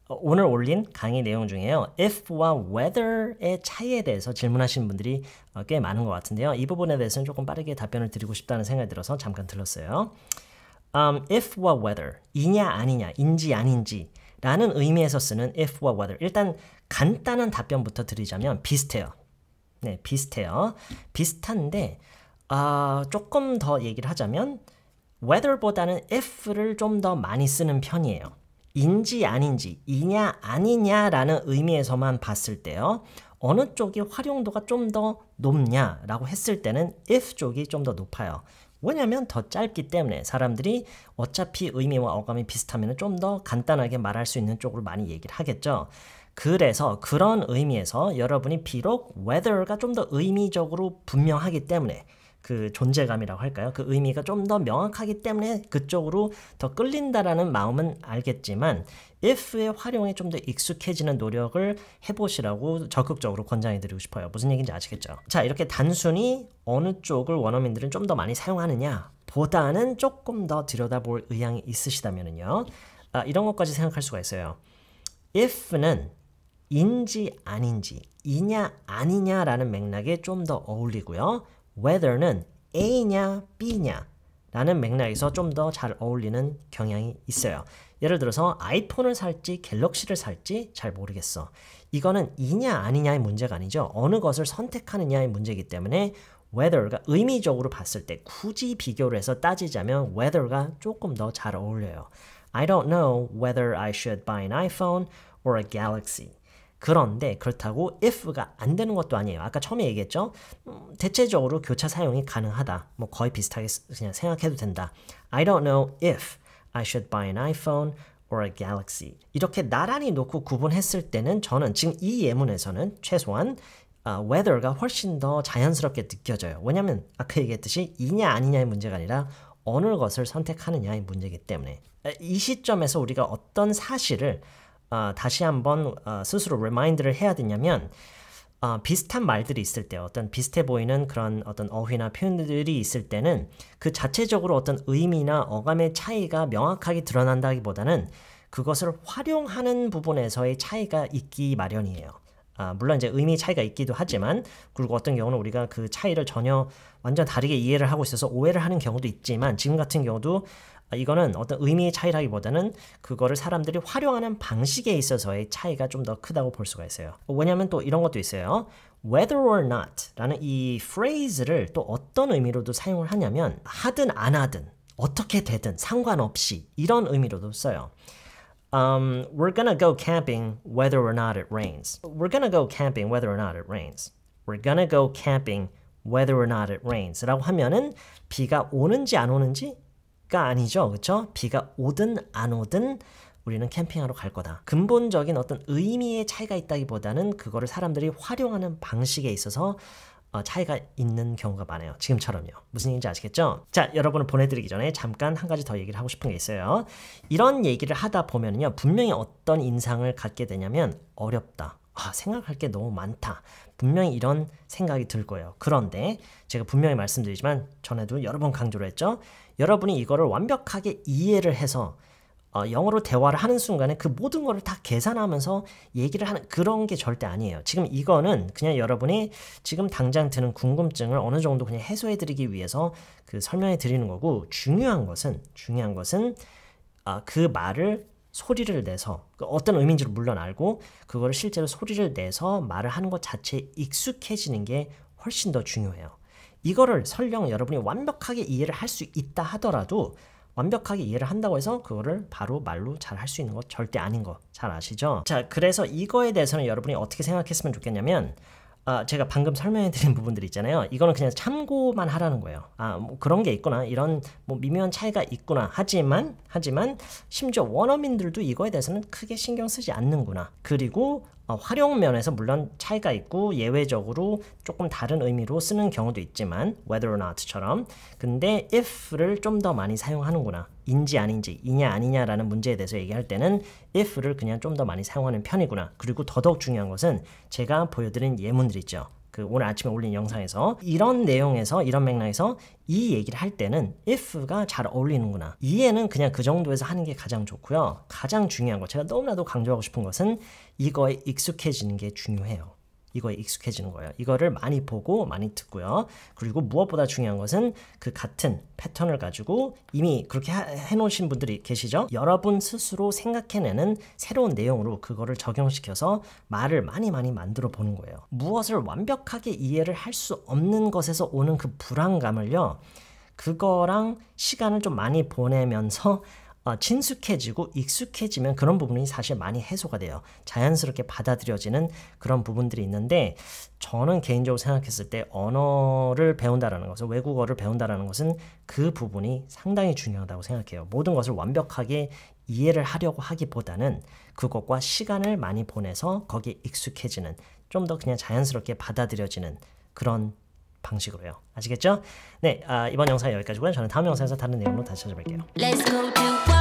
오늘 올린 강의 내용 중에요. if와 whether의 차이에 대해서 질문하시는 분들이 꽤 많은 것 같은데요. 이 부분에 대해서는 조금 빠르게 답변을 드리고 싶다는 생각이 들어서 잠깐 들렀어요. if와 whether, 이냐 아니냐, 인지 아닌지 라는 의미에서 쓰는 if와 whether. 일단 간단한 답변부터 드리자면 비슷해요. 네, 비슷해요. 비슷한데 조금 더 얘기를 하자면 whether보다는 if를 좀 더 많이 쓰는 편이에요. 인지 아닌지, 이냐 아니냐라는 의미에서만 봤을 때요. 어느 쪽이 활용도가 좀 더 높냐라고 했을 때는 if 쪽이 좀 더 높아요. 왜냐면 더 짧기 때문에 사람들이 어차피 의미와 어감이 비슷하면 좀 더 간단하게 말할 수 있는 쪽으로 많이 얘기를 하겠죠. 그래서 그런 의미에서 여러분이 비록 whether가 좀 더 의미적으로 분명하기 때문에 그 존재감이라고 할까요? 그 의미가 좀 더 명확하기 때문에 그쪽으로 더 끌린다라는 마음은 알겠지만 if의 활용에 좀 더 익숙해지는 노력을 해보시라고 적극적으로 권장해드리고 싶어요. 무슨 얘기인지 아시겠죠? 자, 이렇게 단순히 어느 쪽을 원어민들은 좀 더 많이 사용하느냐 보다는 조금 더 들여다볼 의향이 있으시다면요. 이런 것까지 생각할 수가 있어요. if는 인지 아닌지, 이냐 아니냐라는 맥락에 좀 더 어울리고요. whether는 A냐 B냐 라는 맥락에서 좀 더 잘 어울리는 경향이 있어요. 예를 들어서 아이폰을 살지 갤럭시를 살지 잘 모르겠어. 이거는 이냐 아니냐의 문제가 아니죠. 어느 것을 선택하느냐의 문제이기 때문에 whether가 의미적으로 봤을 때 굳이 비교를 해서 따지자면 whether가 조금 더 잘 어울려요. I don't know whether I should buy an iPhone or a Galaxy. 그런데 그렇다고 if가 안 되는 것도 아니에요. 아까 처음에 얘기했죠. 대체적으로 교차 사용이 가능하다. 뭐 거의 비슷하게 그냥 생각해도 된다. I don't know if I should buy an iPhone or a Galaxy. 이렇게 나란히 놓고 구분했을 때는 저는 지금 이 예문에서는 최소한 whether가 훨씬 더 자연스럽게 느껴져요. 왜냐하면 아까 얘기했듯이 이냐 아니냐의 문제가 아니라 어느 것을 선택하느냐의 문제이기 때문에 이 시점에서 우리가 어떤 사실을 다시 한번 스스로 리마인드를 해야 되냐면 비슷한 말들이 있을 때 어떤 비슷해 보이는 그런 어떤 어휘나 표현들이 있을 때는 그 자체적으로 어떤 의미나 어감의 차이가 명확하게 드러난다기보다는 그것을 활용하는 부분에서의 차이가 있기 마련이에요. 물론 이제 의미 차이가 있기도 하지만 그리고 어떤 경우는 우리가 그 차이를 전혀 완전 다르게 이해를 하고 있어서 오해를 하는 경우도 있지만 지금 같은 경우도 이거는 어떤 의미의 차이라기보다는 그거를 사람들이 활용하는 방식에 있어서의 차이가 좀 더 크다고 볼 수가 있어요. 왜냐하면 또 이런 것도 있어요. whether or not 라는 이 phrase를 또 어떤 의미로도 사용을 하냐면 하든 안 하든 어떻게 되든 상관없이 이런 의미로도 써요. We're gonna go camping whether or not it rains. We're gonna go camping whether or not it rains. We're gonna go camping whether or not it rains 라고 하면은 비가 오는지 안 오는지 가 아니죠. 그렇죠? 비가 오든 안 오든 우리는 캠핑하러 갈 거다. 근본적인 어떤 의미의 차이가 있다기보다는 그거를 사람들이 활용하는 방식에 있어서 차이가 있는 경우가 많아요. 지금처럼요. 무슨 얘기인지 아시겠죠? 자, 여러분을 보내드리기 전에 잠깐 한 가지 더 얘기를 하고 싶은 게 있어요. 이런 얘기를 하다 보면요. 분명히 어떤 인상을 갖게 되냐면 어렵다. 생각할 게 너무 많다. 분명히 이런 생각이 들 거예요. 그런데 제가 분명히 말씀드리지만 전에도 여러 번 강조를 했죠. 여러분이 이거를 완벽하게 이해를 해서 영어로 대화를 하는 순간에 그 모든 거를 다 계산하면서 얘기를 하는 그런 게 절대 아니에요. 지금 이거는 그냥 여러분이 지금 당장 드는 궁금증을 어느 정도 그냥 해소해 드리기 위해서 그 설명해 드리는 거고 중요한 것은 그 말을 소리를 내서 어떤 의미인지를 물론 알고 그거를 실제로 소리를 내서 말을 하는 것 자체에 익숙해지는 게 훨씬 더 중요해요. 이거를 설령 여러분이 완벽하게 이해를 할 수 있다 하더라도 완벽하게 이해를 한다고 해서 그거를 바로 말로 잘 할 수 있는 것 절대 아닌 거 잘 아시죠? 자, 그래서 이거에 대해서는 여러분이 어떻게 생각했으면 좋겠냐면 제가 방금 설명해드린 부분들 있잖아요. 이거는 그냥 참고만 하라는 거예요. 뭐 그런 게 있구나. 이런 뭐 미묘한 차이가 있구나. 하지만 심지어 원어민들도 이거에 대해서는 크게 신경 쓰지 않는구나. 그리고 활용 면에서 물론 차이가 있고 예외적으로 조금 다른 의미로 쓰는 경우도 있지만 whether or not처럼 근데 if를 좀 더 많이 사용하는구나. 인지 아닌지 이냐 아니냐라는 문제에 대해서 얘기할 때는 if를 그냥 좀 더 많이 사용하는 편이구나. 그리고 더더욱 중요한 것은 제가 보여드린 예문들 있죠. 그 오늘 아침에 올린 영상에서 이런 내용에서 이런 맥락에서 이 얘기를 할 때는 if가 잘 어울리는구나. 이해는 그냥 그 정도에서 하는 게 가장 좋고요. 가장 중요한 거 제가 너무나도 강조하고 싶은 것은 이거에 익숙해지는 게 중요해요. 이거에 익숙해지는 거예요. 이거를 많이 보고 많이 듣고요. 그리고 무엇보다 중요한 것은 그 같은 패턴을 가지고 이미 그렇게 해놓으신 분들이 계시죠? 여러분 스스로 생각해내는 새로운 내용으로 그거를 적용시켜서 말을 많이 만들어 보는 거예요. 무엇을 완벽하게 이해를 할 수 없는 것에서 오는 그 불안감을요. 그거랑 시간을 좀 많이 보내면서 친숙해지고 익숙해지면 그런 부분이 사실 많이 해소가 돼요. 자연스럽게 받아들여지는 그런 부분들이 있는데 저는 개인적으로 생각했을 때 언어를 배운다라는 것은 외국어를 배운다라는 것은 그 부분이 상당히 중요하다고 생각해요. 모든 것을 완벽하게 이해를 하려고 하기보다는 그것과 시간을 많이 보내서 거기에 익숙해지는 좀 더 그냥 자연스럽게 받아들여지는 그런 방식으로요. 아시겠죠? 네, 이번 영상 여기까지고요. 저는 다음 영상에서 다른 내용으로 다시 찾아뵐게요.